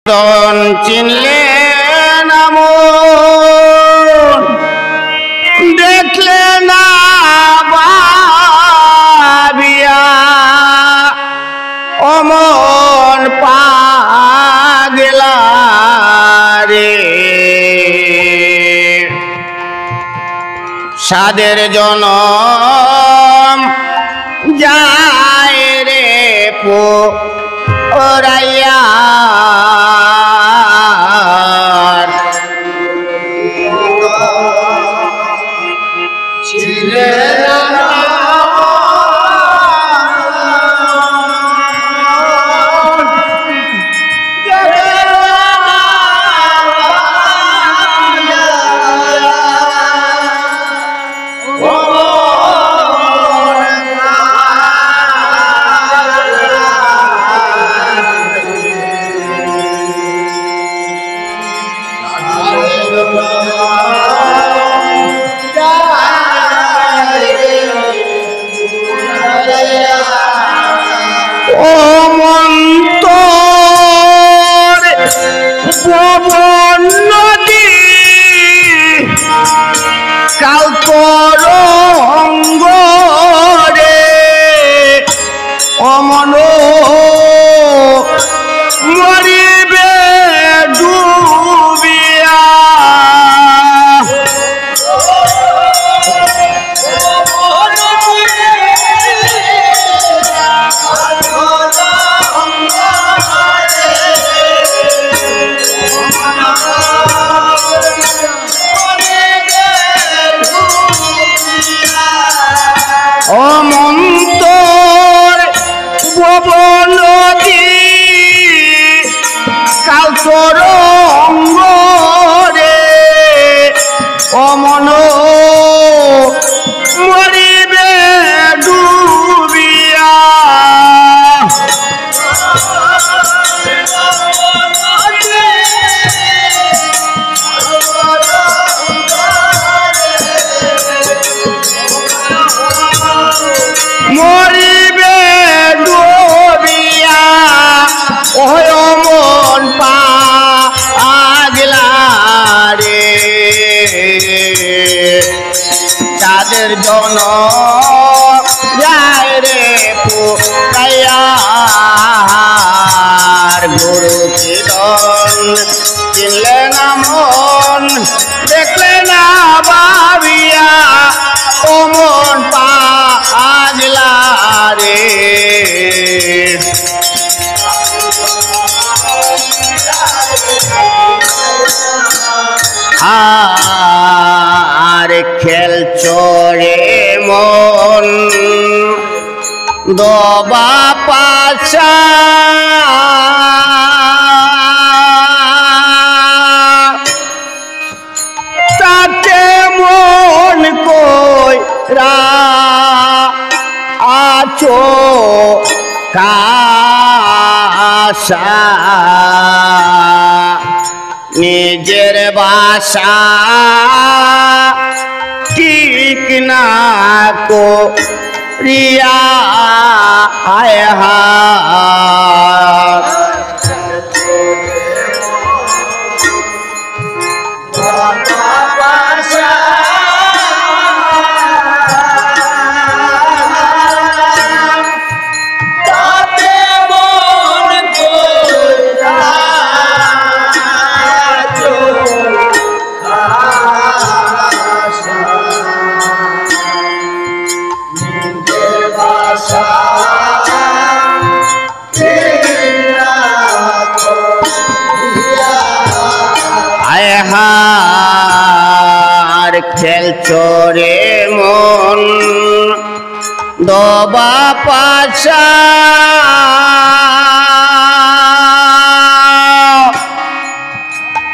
তন চিনলে নাম দেখলে না ভাবিয়া অমন পাগলা রে সাদের জনম যায় রে পোরাইয়া নদী কাল তরঙ্গ রে অমন মরিবে ডুবিয়া অমন্তর নদী কাল তরঙ্গ রে অমন মরিবে ডুবিয়া মরিবে ডুবিয়া ওই মন পাগলা রে তাদের জন যায় রে পুরাইয়া গুরু কিরণ চিনলে না মন দেখলে না ভাবিয়া ও মন পাগলা রে আর খেল চড়ে মন দবা পাশা তাতে মন কই আছো কাশা নিজের বাসা ঠিক না করিয়া আয় হা হার খেল চরে মন দবা পাশা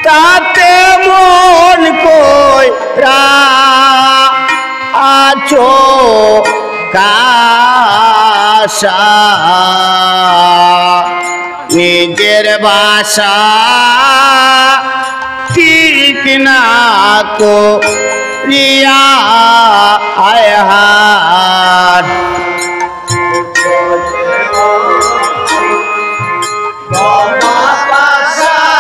তাতে মন কই আছো কাশা নিজের বাসা ঠিক না করিয়া আয় হার বাবা পাশা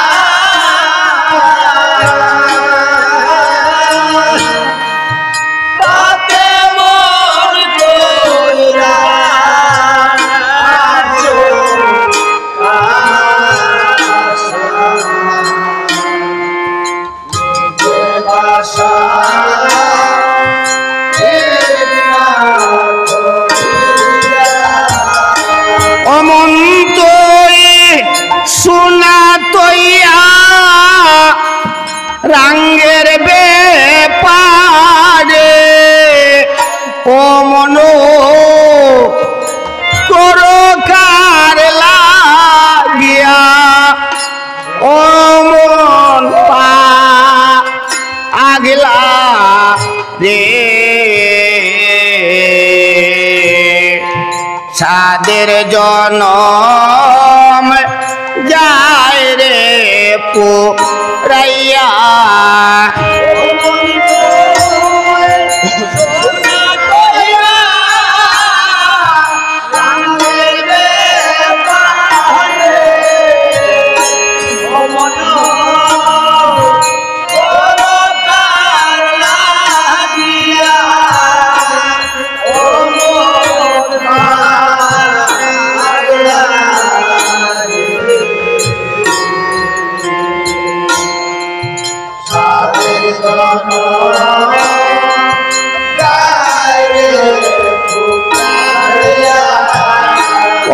তৈয়া রঙের বেপারে ও মনো করো কার লাগিয়া ও মন পা আগলা রে সাদের জনম যায় রে পুরাইয়া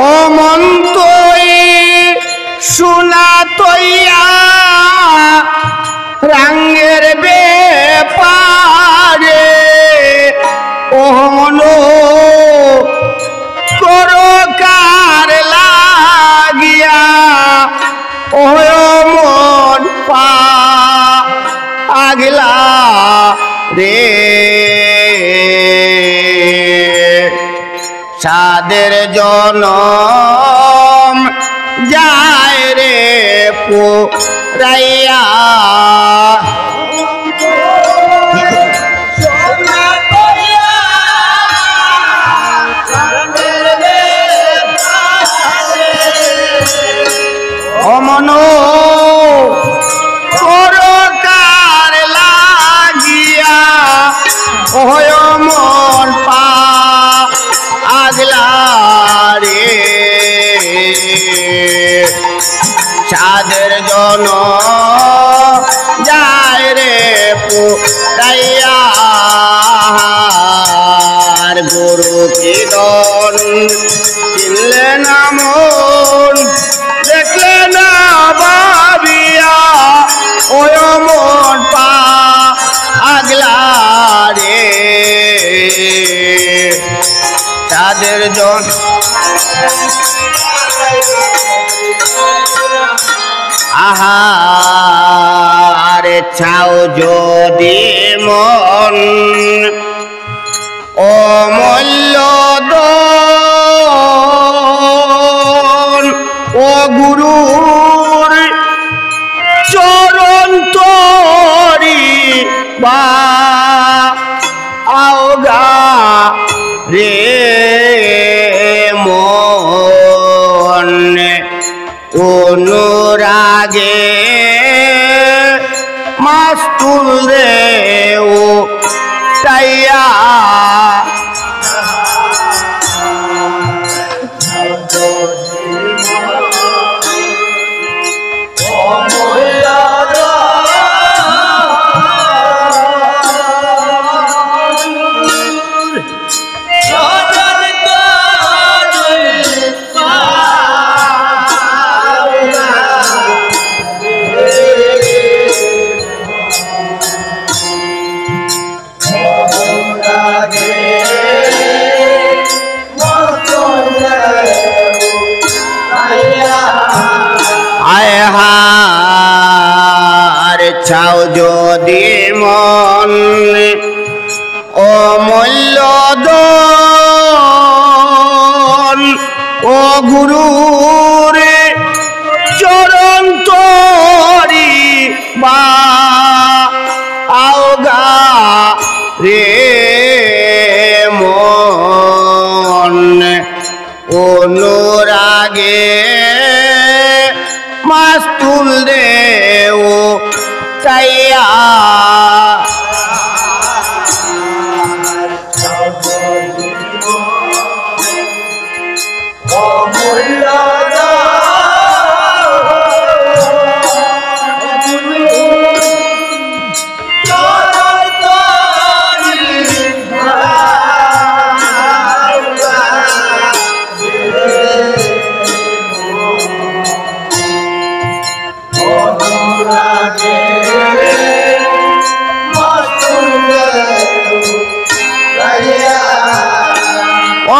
ও মন তুই সোনা তৈয়া রঙের বেপারে ও মনো করো কার লাগিয়া ও মন পা আগলা রে সাদের জনম যায় রে পুরাইয়া ও মনো করো কার লাগিয়া ও মন পা আগলা রে সাদের জন যায় রে পুরাইয়া গুরু কিরণ চিনলে না মন দেখলে না ভাবিয়া ওই মন পা আগলা রে সাদের জন আহারে ছাও যদি মন অমূল্য দন ও গুরুর চরণ তরি বা আওগা রে মন অনুরাগে মাস্তুল রে ও তাইয়া ছাও যদি মন অমূল্য দন ও গুরুর চরণ তরি বা আওগা রে মন অনুরাগে মাস্তুল রে ও তাইয়া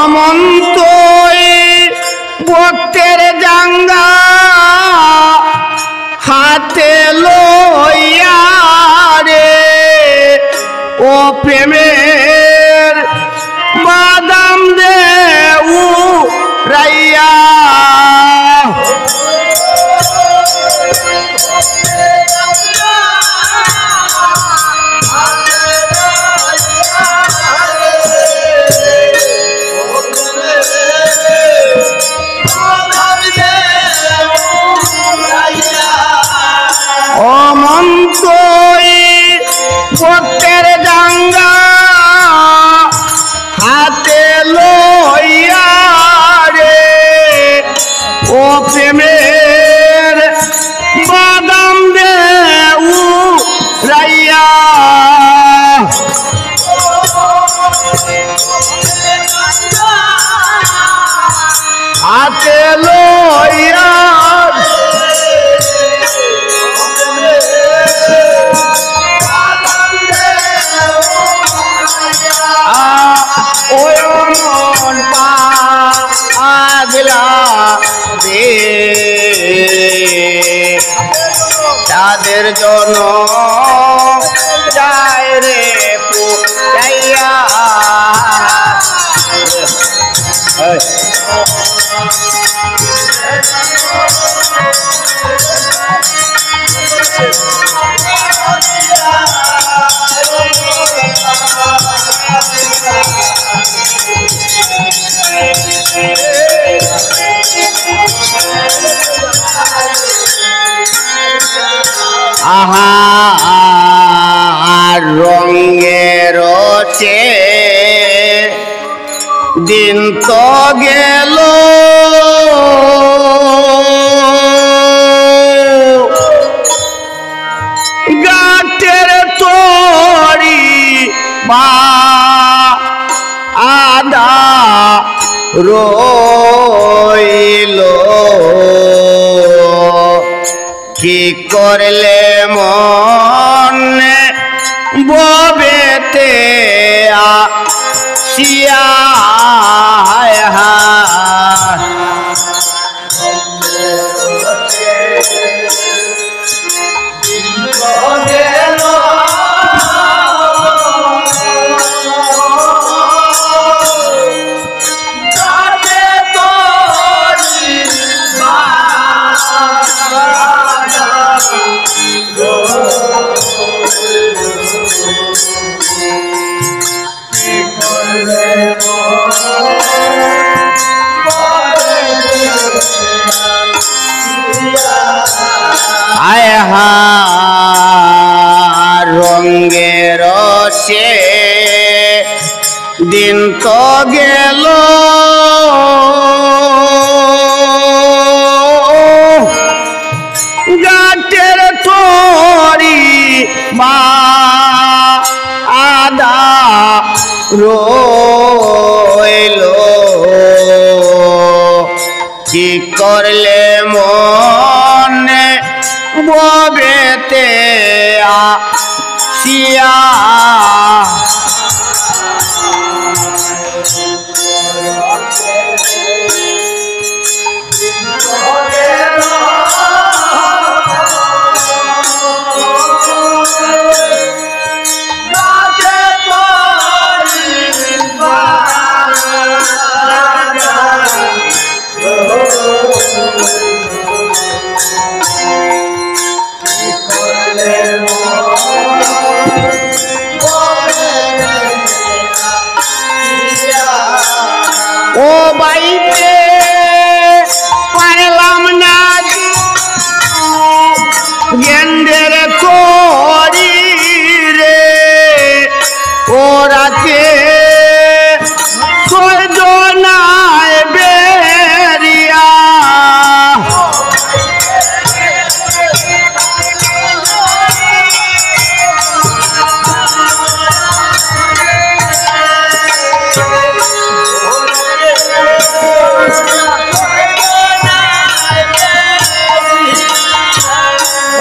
অমন্তই ভক্তের জাঙ্গা হাতে লইয়া রে ও প্রেমের বাদাম দে উড়াইয়া অমন্তই ভক্তের জাঙ্গা হাতে লইয়া রে ও প্রেমের বাদাম দে উড়াইয়া হাতে লইয়া আগলা দে তাদের জন্য যায় রে পুরাইয়া আহা রঙের চে দিন তো গেল গাটের তরি বা আদা রইল কি করলে মনে ববেতে আসিয়া আয় হা রঙের সে দিন তো গেল গাটের তরি বা আদা রইল কি করলে মনে ববেতে আসিয়া ও বাইতে পারলাম না গেন্দের করি রে ওরাকে সজনায় বেরিয়া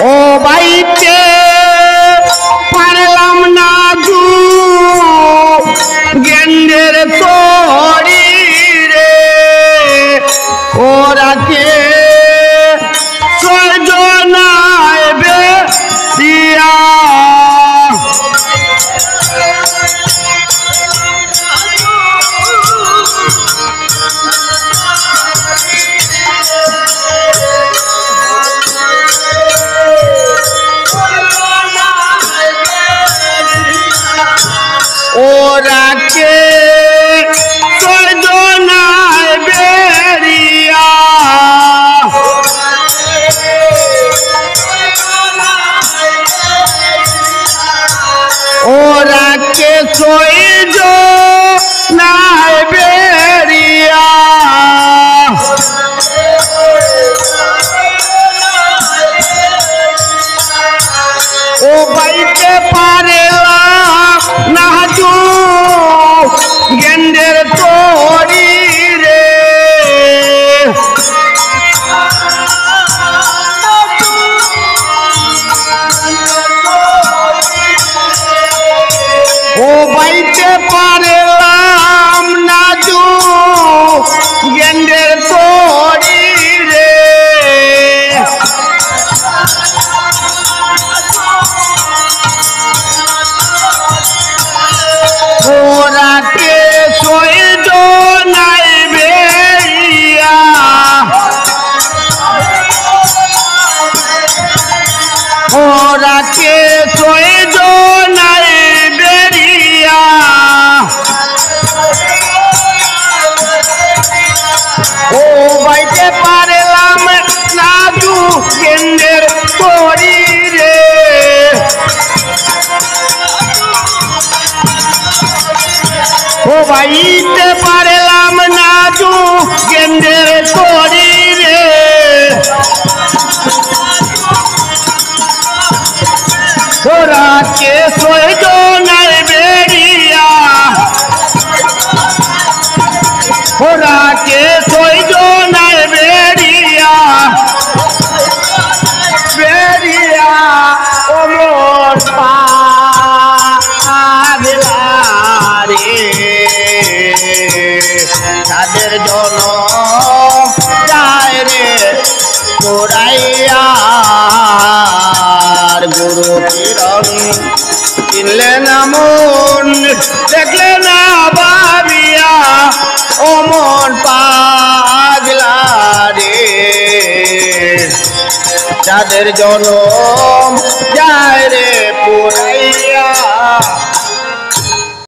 ও ও বাইতে পারলাম না জু গেন্ডের তরি রে ওরাকে ছয়জনায় বেশিয়া ওরাকে ছয়জনায় বেরিয়া ওরাকে ছয়জনায় বেরিয়া ও বাইতে পারলাম না জু গেন্ডের তরি রে ও বাইতে পারলাম না জু গেন্ডের তরি রে ওরাকে ছয়জনায় বেরিয়া ওরাকে ছয়জনায় বেরিয়া ও বাইতে পারলাম না জু গেন্ডের তরি রে ও বাইতে পারলাম না জু গেন্ডের তরি রে ওরাকে ছয়জনায় বেরিয়া ওরাকে ছয়জনায় বেরিয়া বেরিয়া ওমর পাগলা রে তাদের জন যায় রে পোড়াইয়া গুরু কিরণ কিনলে না মন দেখলে না ভাবিয়া ও মন পাগলা রে যাদের জনম যায় রে পোড়াইয়া